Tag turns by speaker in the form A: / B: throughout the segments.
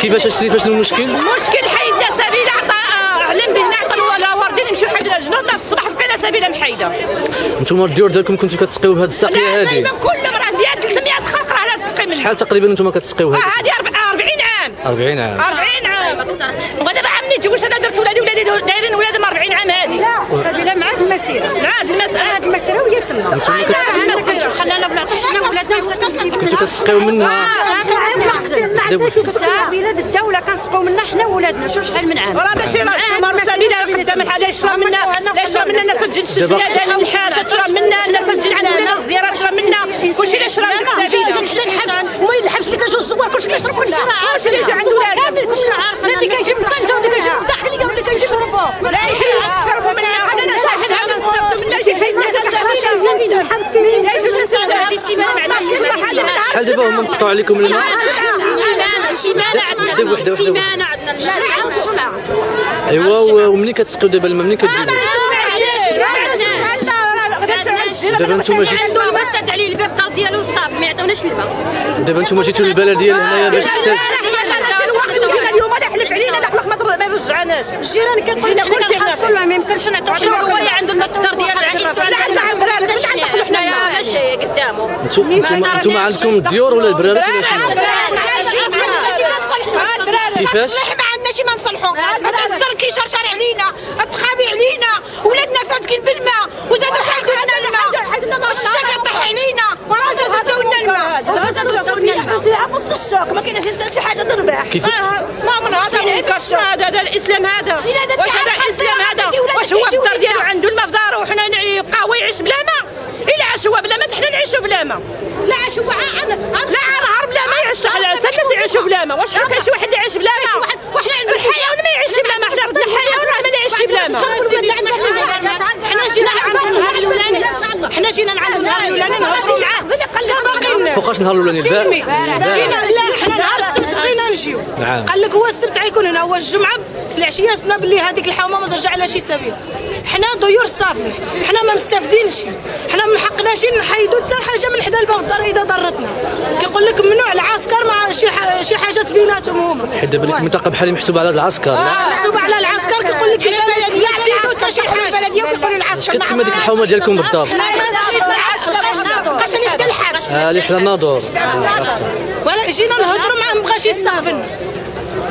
A: كيفاش المشكل؟
B: المشكل حيدنا سبيل علم به نعطل ولا واردين نمشيو حيدنا جنودنا في الصباح لقينا سبيله محيده.
A: نتوما الديور ديالكم كنتو كتسقيو بهذه السقيه هذه؟
B: دائما كل مرة ديال 300 خلق راه لا تسقي منها.
A: شحال تقريبا نتوما كتسقيو هذه؟
B: هذه 40 عام.
A: 40 عام.
B: 40 عام. ودابا عمني تجي واش انا درت ولادي دايرين ولادهم 40 عام هذه.
C: سبيله مع هاد المسيره. هاد المسيره وهي تما. خلانا ما نعطيوش حنا ولادنا
A: كنتو كتسقيو منها؟
C: سبيله الدوله كنسقيو منها حنا ولادنا شوف شحال من عام.
B: راه ماشي سبيله قدام الحاله يشرب منا الناس تجي تشرب لنا الحاجه تشرب منا الناس تجي عندنا الزياره تشرب منا كلشي اللي شرب سبيله.
C: المهم الحبس اللي كيجيو الزوار كلشي كيشرب من الشارع.
B: كلشي اللي يجي عنده ولاد
C: كلشي عارفين اللي كيجي من طنجه واللي كيجي من الداخليه واللي كيجي يشربوا.
B: لا يشربوا منا حنا ساحل هذا نصيفطوا منا شي
A: شحال دابا هما مقطوع عليكم الماء؟
D: سيمانه عندنا الجمعه.
A: ايوا ومنين كتسقيو دابا الماء منين كتجيبوا؟ دابا نتوما جيتوا
D: عنده الماء سد عليه الباب الدار ديالو صافي ما يعطوناش الماء.
A: دابا نتوما جيتوا للبلديه هنايا باش تحتاج
B: اليوم لا حلف علينا لا خلق ما يرجعناش.
C: الجيران كتقول لنا كلشي كنحصلوا الماء ما يمكنش نعطيو حتى
D: هو عنده الماء في الدار ديالو حنايا لا شيء قدامه.
A: نتوما عندكم الديور ولا البرارات ولا شنو؟ كيفاش؟
C: ما عندناش ما نصلحوا. هذا الزر كيشرشر علينا تخابي علينا ولادنا فاتكين بالماء وزادوا حيدوا لنا الماء والشتا كطيح علينا وراه زادوا داو لنا الماء زادوا لنا الماء في الشوك ما كايناش شي حاجه تربح.
B: ما من هذا الاسلام هذا واش هذا الاسلام هذا واش هو في الدار ديالو عنده الماء في دارو وحنا يبقى يعيش بلا ماء؟ الا عاش هو بلا ماء حنا نعيشوا بلا ماء.
C: لا عاش هو
B: نهار بلا ماء يعيش حتى الناس يعيشوا بلا ماء. واش كاين شي واحد يعيش بلا ماء؟
C: وحنا عندنا
B: الحيوان ما يعيش بلا ماء. حنا عندنا الحيوان راه ما يعيش بلا ماء.
C: حنا جينا نعند النهار الاولاني نهضروا معاه باغيين
A: فوقاش نهار الاولاني
C: جينا لا حنا نهار السبت بغينا نجيو. قال لك هو السبت غيكون هنا هو الجمعه في العشيه صنا باللي هذيك الحومه ما ترجع لها شي سبيل. حنا ضيور صافي حنا ما مستافدينش حنا ما حقناش نحيدوا حتى حاجه من حدا الباب الدار اذا ضرتنا. كيقول لك ممنوع العسكر مع شي حاجات بيناتهم هما.
A: حيت دابا ديك المنطقه بحال محسوبه على العسكر.
C: محسوبه على العسكر كيقول لك البلديه يعطيو حتى شي حاجه البلديه وكيقولوا العسكر.
A: كتسمى ديك الحومه ديالكم بالضبط؟
C: بقاش يحكي الحبس.
A: اللي حنا ناظور.
C: ولا جينا نهضروا معاه مابغاش يستقبلنا.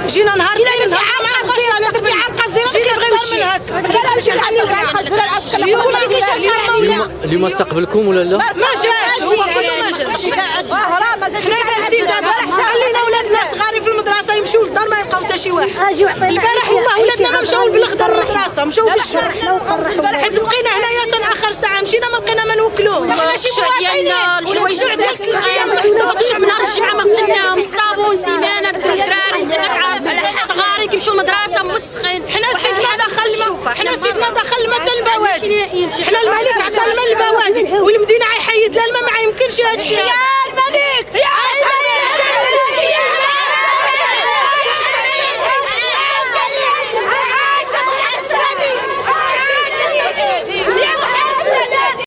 C: جينا نهار الاثنين نهضروا معاه بغاش يستقبلنا. جينا بغا يمشي لا ماشي
A: اليوم استقبلكم ولا لا؟
C: ما جاش هو كله ما جاش. حنا جالسين دابا خلينا ولادنا صغاري في المدرسه يمشيو للدار ما يبقاو حتى شي واحد. البارح والله ولادنا ما مشاو بالغدار للمدرسه مشاو بالشرب حيت بقينا هنايا تناخر ساعه مشينا ما لقينا ما نوكلوه.
D: حنا شي ديالنا الحوايج ديال الصغار من نهار الجمعه ما غسلناهم الصابون سيمانه الدراري انت كتعرف الصغار كيمشيو المدرسه موسخين.
C: حنا سيدنا دخل الماء حتى البوادي. حنا الملك عطى الماء للبوادي والمدينه غيحيد لها الماء ما يمكنش هذا الشيء. يا الملك